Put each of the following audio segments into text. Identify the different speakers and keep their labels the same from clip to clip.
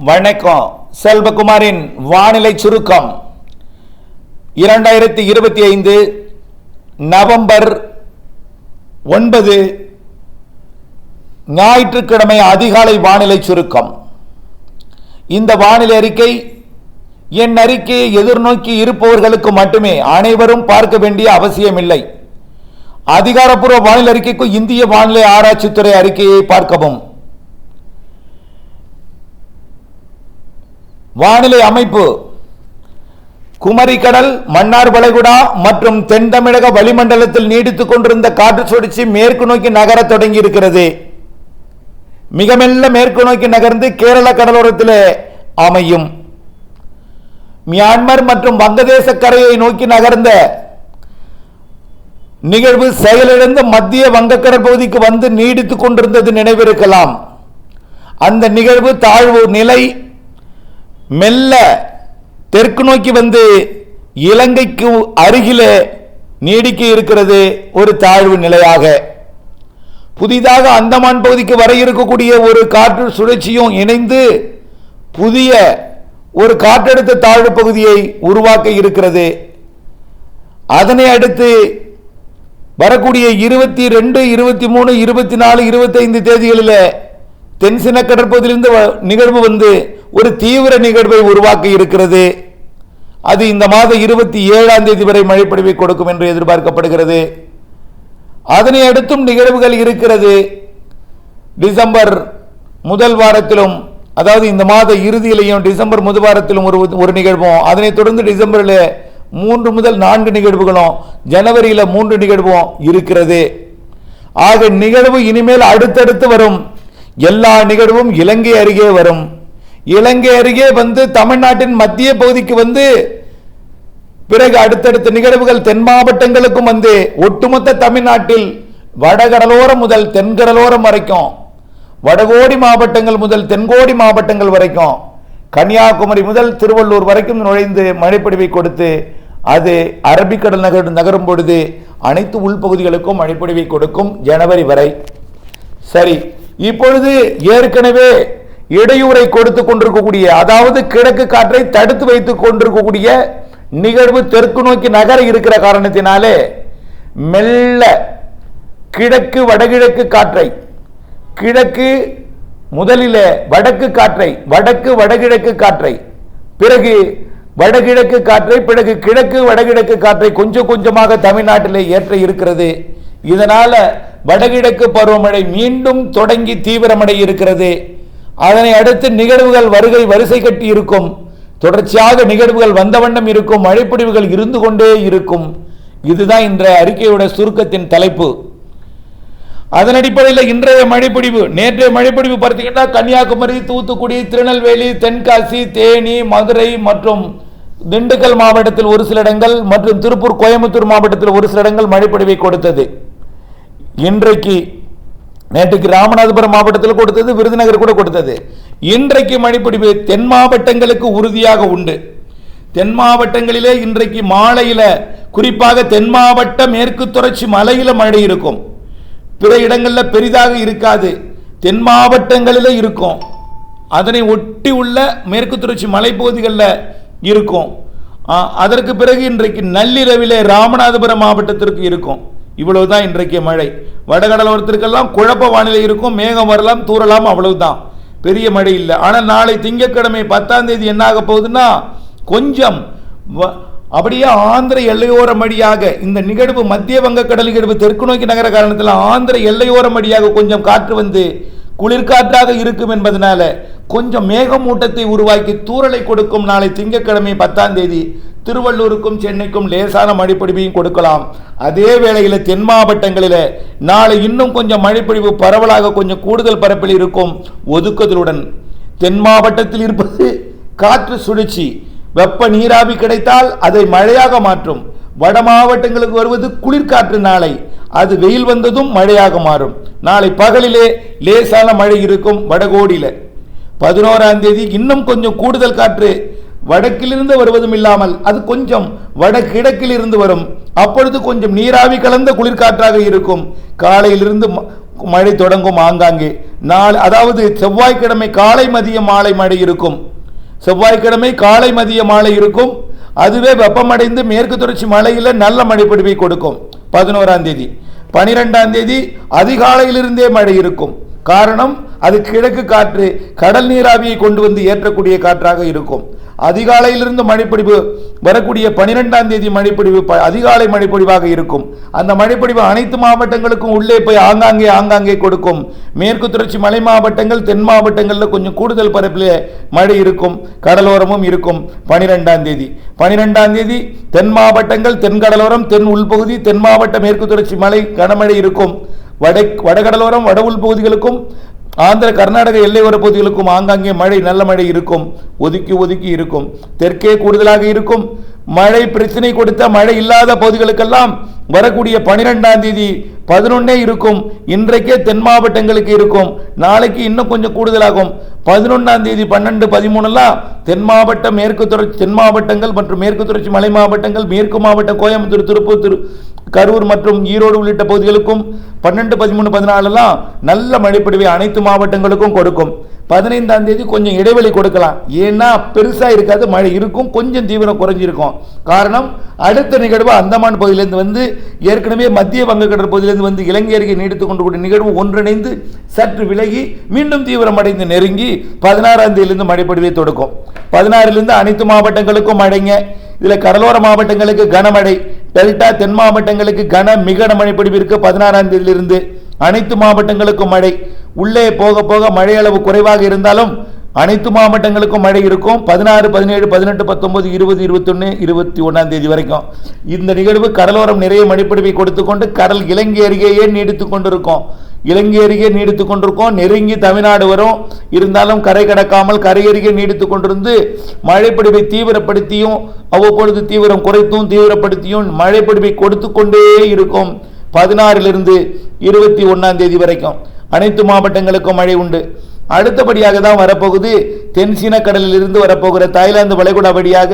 Speaker 1: வணக்கம். செல்வகுமாரின் வானிலை சுருக்கம். 2025 நவம்பர் 9 ஞாயிற்றுக்கிழமை அதிகாலை வானிலை சுருக்கம். இந்த வானிலை அறிக்கை என் அறிக்கையை எதிர்நோக்கி இருப்பவர்களுக்கு மட்டுமே, அனைவரும் பார்க்க வேண்டிய அவசியமில்லை. அதிகாரப்பூர்வ வானிலை அறிக்கைக்கு இந்திய வானிலை ஆராய்ச்சித்துறை அறிக்கையை பார்க்கவும். வானிலை அமைப்பு: குமரிக்கடல், மன்னார் வளைகுடா மற்றும் தென் தமிழக வளிமண்டலத்தில் நீடித்துக் கொண்டிருந்த காற்று சுழற்சி மேற்கு நோக்கி நகர தொடங்கி இருக்கிறது. மிக மெல்ல மேற்கு நோக்கி நகர்ந்து கேரள கடலோரத்தில் அமையும். மியான்மர் மற்றும் வங்கதேச கரையை நோக்கி நகர்ந்த நிகழ்வு செயலிழந்து மத்திய வங்கக்கடல் பகுதிக்கு வந்து நீடித்துக் கொண்டிருந்தது நினைவிருக்கலாம். அந்த நிகழ்வு தாழ்வு நிலை மெல்ல தெற்கு நோக்கி வந்து இலங்கைக்கு அருகிலே நீடிக்க இருக்கிறது. ஒரு தாழ்வு நிலையாக புதிதாக அந்தமான் பகுதிக்கு வர இருக்கக்கூடிய ஒரு காற்று சுழற்சியும் இணைந்து புதிய ஒரு காற்றழுத்த தாழ்வு பகுதியை உருவாக்க இருக்கிறது. அதனை அடுத்து வரக்கூடிய 22, 23, 24, 25 தேதிகளில் தென்சின கடற்பகுதியிலிருந்து நிகழ்வு வந்து ஒரு தீவிர நிகழ்வை உருவாக்க இருக்கிறது. அது இந்த மாதம் 27ஆம் தேதி வரை மழைப்பொழிவை கொடுக்கும் என்று எதிர்பார்க்கப்படுகிறது. அதனை அடுத்தும் நிகழ்வுகள் இருக்கிறது. டிசம்பர் முதல் வாரத்திலும், அதாவது இந்த மாத இறுதியிலையும் டிசம்பர் முதல் வாரத்திலும் ஒரு நிகழ்வும், அதனை தொடர்ந்து டிசம்பரில் 3 முதல் 4 நிகழ்வுகளும், ஜனவரியில் 3 நிகழ்வும் இருக்கிறது. ஆக நிகழ்வு இனிமேல் அடுத்தடுத்து வரும். எல்லா நிகழ்வும் இலங்கை அருகே வரும். இலங்கை அருகே வந்து தமிழ்நாட்டின் மத்திய பகுதிக்கு வந்து பிறகு அடுத்தடுத்த நிகழ்வுகள் தென் மாவட்டங்களுக்கும் வந்து ஒட்டுமொத்த தமிழ்நாட்டில் வடகடலோரம் முதல் தென்கடலோரம் வரைக்கும், வடகோடி மாவட்டங்கள் முதல் தென்கோடி மாவட்டங்கள் வரைக்கும், கன்னியாகுமரி முதல் திருவள்ளூர் வரைக்கும் நுழைந்து மழைப்பொழிவை கொடுத்து அது அரபிக்கடல் நகரும் பொழுது அனைத்து உள்பகுதிகளுக்கும் மழைப்பொழிவை கொடுக்கும் ஜனவரி வரை. சரி, இப்பொழுது ஏற்கனவே இடையூறை கொடுத்து கொண்டிருக்கக்கூடிய, அதாவது கிழக்கு காற்றை தடுத்து வைத்துக் கொண்டிருக்கக்கூடிய நிகழ்வு தெற்கு நோக்கி நகர இருக்கிற காரணத்தினாலே மெல்ல கிழக்கு வடகிழக்கு காற்றை, கிழக்கு முதலில் வடக்கு காற்றை, வடக்கு வடகிழக்கு காற்றை, பிறகு வடகிழக்கு காற்றை, பிறகு கிழக்கு வடகிழக்கு காற்றை கொஞ்சம் கொஞ்சமாக தமிழ்நாட்டிலே ஏற்ற இருக்கிறது. இதனால வடகிழக்கு பருவமழை மீண்டும் தொடங்கி தீவிரமடைய இருக்கிறது. அதனை அடுத்து நிகழ்வுகள் வருகை வரிசை கட்டி இருக்கும். தொடர்ச்சியாக நிகழ்வுகள் வந்த வண்ணம் இருக்கும். மழைப்பொழிவுகள் இருந்து கொண்டே இருக்கும். இதுதான் இன்றைய அறிக்கையோட சுருக்கத்தின் தலைப்பு. அதன் அடிப்படையில் இன்றைய மழைப்பொழிவு, நேற்றைய மழைப்பொழிவு பார்த்தீங்கன்னா கன்னியாகுமரி, தூத்துக்குடி, திருநெல்வேலி, தென்காசி, தேனி, மதுரை மற்றும் திண்டுக்கல் மாவட்டத்தில் ஒரு சில இடங்கள் மற்றும் திருப்பூர், கோயம்புத்தூர் மாவட்டத்தில் ஒரு சில இடங்கள் மழைப்பொழிவை கொடுத்தது. இன்றைக்கு, நேற்றுக்கு ராமநாதபுரம் மாவட்டத்தில் கொடுத்தது, விருதுநகர் கூட கொடுத்தது. இன்றைக்கு மழைப்பொழிவு தென் மாவட்டங்களுக்கு உறுதியாக உண்டு. தென் மாவட்டங்களிலே இன்றைக்கு மாலையில், குறிப்பாக தென் மாவட்ட மேற்கு தொடர்ச்சி மலையில் மழை இருக்கும். பிற இடங்களில் பெரிதாக இருக்காது, தென் மாவட்டங்களில் இருக்கும். அதனை ஒட்டி உள்ள மேற்கு தொடர்ச்சி மலைப்பகுதிகளில் இருக்கும். அதற்கு பிறகு இன்றைக்கு நள்ளிரவிலே ராமநாதபுரம் மாவட்டத்திற்கு இருக்கும். இவ்வளவுதான் இன்றைக்கு மழை. வடகடலோரத்திற்கெல்லாம் குழப்ப வானிலை இருக்கும், மேகம் வரலாம், தூரலாம், அவ்வளவுதான், பெரிய மழை இல்லை. ஆனால் நாளை திங்கட்கிழமை 10ஆம் தேதி என்ன ஆக போகுதுன்னா, கொஞ்சம் அப்படியே ஆந்திர எல்லையோர மடியாக இந்த நிகழ்வு, மத்திய வங்கக்கடல் நிகழ்வு தெற்கு நோக்கி நகர காரணத்தில் ஆந்திர எல்லையோர மடியாக கொஞ்சம் காற்று வந்து குளிர்காற்றாக இருக்கும் என்பதனால கொஞ்சம் மேகமூட்டத்தை உருவாக்கி தூறலை கொடுக்கும். நாளை திங்கட்கிழமை 10ஆம் தேதி திருவள்ளூருக்கும் சென்னைக்கும் லேசான மழைப்பொழிவையும் கொடுக்கலாம். அதே வேளையில் தென் மாவட்டங்களில் நாளை இன்னும் கொஞ்சம் மழைப்பொழிவு பரவலாக கொஞ்சம் கூடுதல் பரப்பில் இருக்கும். ஒதுக்குதலுடன் தென் மாவட்டத்தில் இருப்பது காற்று சுழற்சி, வெப்ப நீராவி கிடைத்தால் அதை மழையாக மாற்றும். வட மாவட்டங்களுக்கு வருவது குளிர்காற்று. நாளை அது வெயில் வந்ததும் மழையாக மாறும். நாளை பகலிலே லேசான மழை இருக்கும். வடகோடியில் 11ஆம் தேதி இன்னும் கொஞ்சம் கூடுதல் காற்று வடக்கிலிருந்து வருவதும் இல்லாமல் அது கொஞ்சம் வடகிழக்கில் இருந்து வரும். அப்பொழுது கொஞ்சம் நீராவி கலந்த குளிர்காற்றாக இருக்கும். காலையிலிருந்து மழை தொடங்கும் ஆங்காங்கே. அதாவது செவ்வாய்க்கிழமை காலை மதிய மாலை மழை இருக்கும். செவ்வாய்க்கிழமை காலை மதிய மாலை இருக்கும். அதுவே வெப்பமடைந்து மேற்கு தொடர்ச்சி மலையில் நல்ல மழை பொழிவை கொடுக்கும். 11ஆம் தேதி 12ஆம் தேதி அதிகாலையிலிருந்தே மழை இருக்கும். காரணம், அது கிழக்கு காற்று கடல் நீராவியை கொண்டு வந்து ஏற்றக்கூடிய காற்றாக இருக்கும். அதிகாலையிலிருந்து மழைப்பொழிவு வரக்கூடிய 12ஆம் தேதி மழைப்பொழிவு அதிகாலை மழைப்பொழிவாக இருக்கும். அந்த மழைப்பொழிவு அனைத்து மாவட்டங்களுக்கும் உள்ளே போய் ஆங்காங்கே கொடுக்கும். மேற்கு தொடர்ச்சி மலை மாவட்டங்கள் தென் மாவட்டங்களில் கொஞ்சம் கூடுதல் பரப்பிலே மழை இருக்கும், கடலோரமும் இருக்கும். 12ஆம் தேதி தென் மாவட்டங்கள், தென் கடலோரம், தென் உள்பகுதி, தென் மாவட்ட மேற்கு தொடர்ச்சி மலை கனமழை இருக்கும். வடகடலோரம் வட உள் பகுதிகளுக்கும் ஆந்திர கர்நாடக எல்லையோர பகுதிகளுக்கும் ஆங்காங்கே மழை நல்ல மழை இருக்கும். ஒதுக்கி இருக்கும். தெற்கே கூடுதலாக இருக்கும். மழை பிரச்சனை கொடுத்த மழை இல்லாத பகுதிகளுக்கெல்லாம் வரக்கூடிய 12ஆம் தேதி 11 இருக்கும். இன்றைக்கே தென் மாவட்டங்களுக்கு இருக்கும். நாளைக்கு இன்னும் கொஞ்சம் கூடுதலாகும். 11ஆம் தேதி 12, 13 தென் மாவட்டம், மேற்கு தொடர்ச்சி தென் மாவட்டங்கள் மற்றும் மேற்கு தொடர்ச்சி மலை மாவட்டங்கள், மேற்கு மாவட்டம் கோயம்புத்தூர், திருப்பூர், கரூர் மற்றும் ஈரோடு உள்ளிட்ட பகுதிகளுக்கும் 12, 13, 14 நல்ல மழைப்பொழிவை அனைத்து மாவட்டங்களுக்கும் கொடுக்கும். 15ஆம் தேதி கொஞ்சம் இடைவெளி கொடுக்கலாம். ஏன்னா பெருசா இருக்காது, மழை இருக்கும், கொஞ்சம் தீவிரம் குறைஞ்சிருக்கும். காரணம், அடுத்த நிகழ்வு அந்தமான் பகுதியிலிருந்து வந்து ஏற்கனவே மத்திய வங்கக்கடல் பகுதியிலிருந்து வந்து இலங்கை அருகே நீடித்துக் கொண்டு நிகழ்வு ஒன்றிணைந்து சற்று விலகி மீண்டும் தீவிரமடைந்து நெருங்கி 16ஆம் தேதியிலிருந்து மழைப்பொழிவை தொடக்கும். 16லிருந்து அனைத்து மாவட்டங்களுக்கும் மழைங்க. இதுல கடலோர மாவட்டங்களுக்கு கனமழை, டெல்டா தென் மாவட்டங்களுக்கு மிக மழை பொழிவு இருக்கு. 16ஆம் தேதியிலிருந்து அனைத்து மாவட்டங்களுக்கும் மழை. உள்ளே போக போக மழை அளவு குறைவாக இருந்தாலும் அனைத்து மாவட்டங்களுக்கும் மழை இருக்கும். 16, 17, 18, 19, 20, 21, 21ஆம் தேதி வரைக்கும் இந்த நிகழ்வு கடலோரம் நிறைய மழைப்பொழிவை கொடுத்துக்கொண்டு கடல் இலங்கை அருகேயே நீடித்துக் கொண்டிருக்கும். நெருங்கி தமிழ்நாடு வரும். இருந்தாலும் கரை கடக்காமல் கரை அருகே நீடித்துக் கொண்டிருந்து மழைப்பொழிவை தீவிரப்படுத்தியும் அவ்வப்பொழுது தீவிரம் குறைத்தும் தீவிரப்படுத்தியும் மழைப்பொழிவை கொடுத்து கொண்டே இருக்கும். 16லிருந்து 21ஆம் தேதி வரைக்கும் அனைத்து மாவட்டங்களுக்கும் மழை உண்டு. அடுத்தபடியாக தான் வரப்போகுது தென்சீன கடலில் இருந்து வரப்போகிற தாய்லாந்து வளைகுடா வழியாக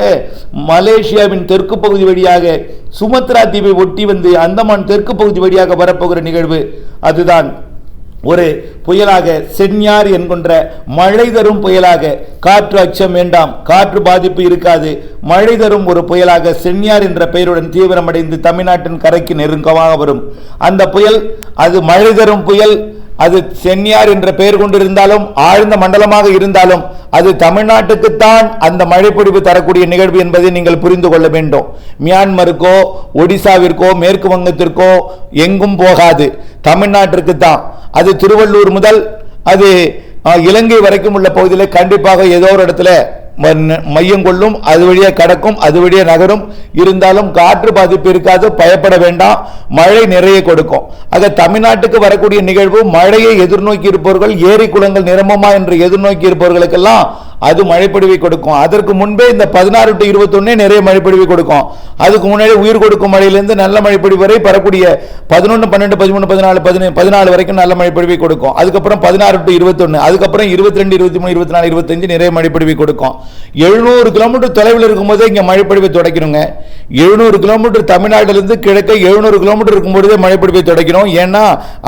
Speaker 1: மலேசியாவின் தெற்கு பகுதி வழியாக சுமத்ரா தீவை ஒட்டி வந்து அந்தமான் தெற்கு பகுதி வழியாக வரப்போகிற நிகழ்வு. அதுதான் ஒரு புயலாக சென்யார் என்கின்ற மழை தரும் புயலாக. காற்று அச்சம் வேண்டாம், காற்று பாதிப்பு இருக்காது. மழை தரும் ஒரு புயலாக சென்யார் என்ற பெயருடன் தீவிரமடைந்து தமிழ்நாட்டின் கரைக்கு நெருக்கமாக வரும். அந்த புயல் அது மழை தரும் புயல். அது சென்யார் என்ற பெயர் கொண்டிருந்தாலும் ஆழ்ந்த மண்டலமாக இருந்தாலும் அது தமிழ்நாட்டுக்குத்தான் அந்த மழைப்பொழிவு தரக்கூடிய நிகழ்வு என்பதை நீங்கள் புரிந்து கொள்ள வேண்டும். மியான்மருக்கோ ஒடிசாவிற்கோ மேற்கு வங்கத்திற்கோ எங்கும் போகாது, தமிழ்நாட்டிற்கு தான். அது திருவள்ளூர் முதல் அது இலங்கை வரைக்கும் உள்ள பகுதியில் கண்டிப்பாக ஏதோ ஒரு இடத்துல மையம் கொள்ளும், அது வழியே கடக்கும், அது வழியே நகரும். இருந்தாலும் காற்று பாதிப்பு இருக்காது, பயப்பட வேண்டாம். மழை நிறைய கொடுக்கும். ஆக தமிழ்நாட்டுக்கு வரக்கூடிய நிகழ்வு மழையை எதிர்நோக்கி இருப்பவர்கள், ஏரி குளங்கள் நிரம்பமா என்று எதிர்நோக்கி இருப்பவர்களுக்கெல்லாம் அது மழைப்பொழிவை கொடுக்கும். அதற்கு முன்பே இந்த 16 to 21 நிறைய மழைப்பொழிவை கொடுக்கும். அதுக்கு முன்னாடி உயிர் கொடுக்கும் மழையிலிருந்து நல்ல மழைப்பொழிவு வரை பெறக்கூடிய 11, 12, 13, 14 வரைக்கும் நல்ல மழைப்பொழிவை கொடுக்கும். அதுக்கப்புறம் 16 to 21, அதுக்கப்புறம் 22, 23, 24, 25 நிறைய மழைப்பொழிவை கொடுக்கும். 700 கிலோமீட்டர் தொலைவில் இருக்கும்போதே இங்க மழைப்பொழிவை தொடக்கணுங்க. 700 கிலோமீட்டர் தமிழ்நாட்டிலிருந்து கிழக்க 700 கிலோமீட்டர் இருக்கும்போதே மழைப்பொழிவை தொடக்கணும். ஏன்னா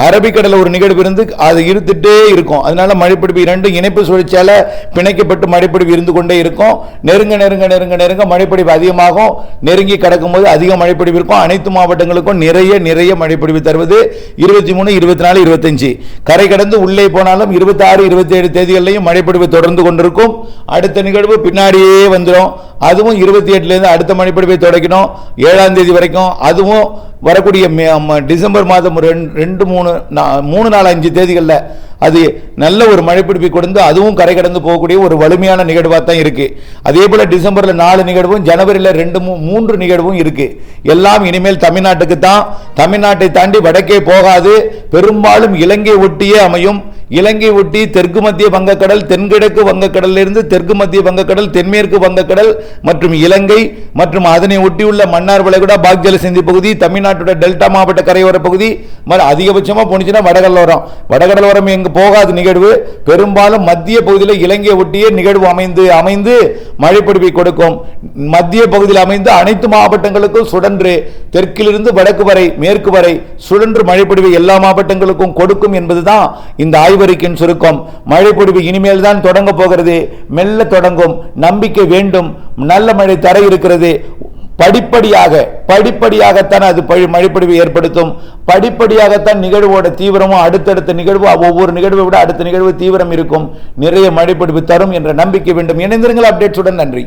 Speaker 1: அரபிக்கடல ஒரு நிகழ்வு இருந்து அது இருந்துட்டே இருக்கும். அதனால மழைப்பொழிவு இரண்டு இணைப்பு சுழற்சியால பிணைக்கப்பட்டு மழைப்பொழிவு இருந்து கொண்டே இருக்கும். நெருங்க நெருங்க நெருங்க நெருங்க மழைப்பொழிவு அதிகமாகும். நெருங்கி கடக்கும் போது அதிக மழைப்பொழிவு இருக்கும். அனைத்து மாவட்டங்களுக்கும் நிறைய மழைப்பொழிவு தருவது 23, 24, 25. கரை கடந்து உள்ளே போனாலும் 26, 27 தேதிகளிலையும் மழைப்பொழிவு தொடர்ந்து கொண்டிருக்கும். அடுத்த நிகழ்வு பின்னாடியே வந்துடும். அதுவும் 28லேருந்து அடுத்த மழைப்பொழிவை தொடக்கணும் 7ஆம் தேதி வரைக்கும். அதுவும் வரக்கூடிய டிசம்பர் மாதம் 2, 3, 4, 5 தேதிகளில் அது நல்ல ஒரு மழைப்பிடிப்பை கொடுத்து அதுவும் கரை கடந்து போகக்கூடிய ஒரு வலிமையான நிகழ்வாக தான் இருக்கு. அதே போல டிசம்பர்ல 4 நிகழ்வும் ஜனவரியில் 2, 3 நிகழ்வும் இருக்கு. எல்லாம் இனிமேல் தமிழ்நாட்டுக்கு தான். தமிழ்நாட்டை தாண்டி வடக்கே போகாது. பெரும்பாலும் இலங்கை ஒட்டியே அமையும். இலங்கை ஒட்டி தெற்கு மத்திய வங்கக்கடல், தென்கிழக்கு வங்கக்கடலிலிருந்து தெற்கு மத்திய வங்கக்கடல், தென்மேற்கு வங்கக்கடல் மற்றும் இலங்கை மற்றும் அதனை ஒட்டியுள்ள மன்னார் வளைகுடா, பாக்ஜல சிந்தி பகுதி, தமிழ்நாட்டோட டெல்டா மாவட்ட கரையோர பகுதி, அதிகபட்சமா போனிச்சுன்னா வடகடலோரம். வடகடலோரம் எங்கு போகாத நிகழ்வு பெரும்பாலும் மத்திய பகுதியில் இலங்கை ஒட்டிய நிகழ்வு அமைந்து மழைப்பொழிவை கொடுக்கும். மத்திய பகுதியில் அமைந்து அனைத்து மாவட்டங்களுக்கும் சுழன்று தெற்கிலிருந்து வடக்கு வரை மேற்கு வரை சுழன்று மழைப்பொழிவை எல்லா மாவட்டங்களுக்கும் கொடுக்கும் என்பதுதான் இந்த ஆய்வறிக்கையின் சுருக்கம். மழைப்பொழிவு இனிமேல் தான் தொடங்க போகிறது. மெல்ல தொடங்கும். நம்பிக்கை வேண்டும். நல்ல மழை தர இருக்கிறது. படிப்படியாகத்தான் அது மழைப்பொழிவை ஏற்படுத்தும். படிப்படியாகத்தான் நிகழ்வோட தீவிரமும் அடுத்தடுத்த நிகழ்வு ஒவ்வொரு நிகழ்வை விட அடுத்த நிகழ்வு தீவிரம் இருக்கும். நிறைய மழைப்பொழிவு தரும் என்ற நம்பிக்கை வேண்டும். இணைந்திருங்கள் அப்டேட்ஸுடன். நன்றி.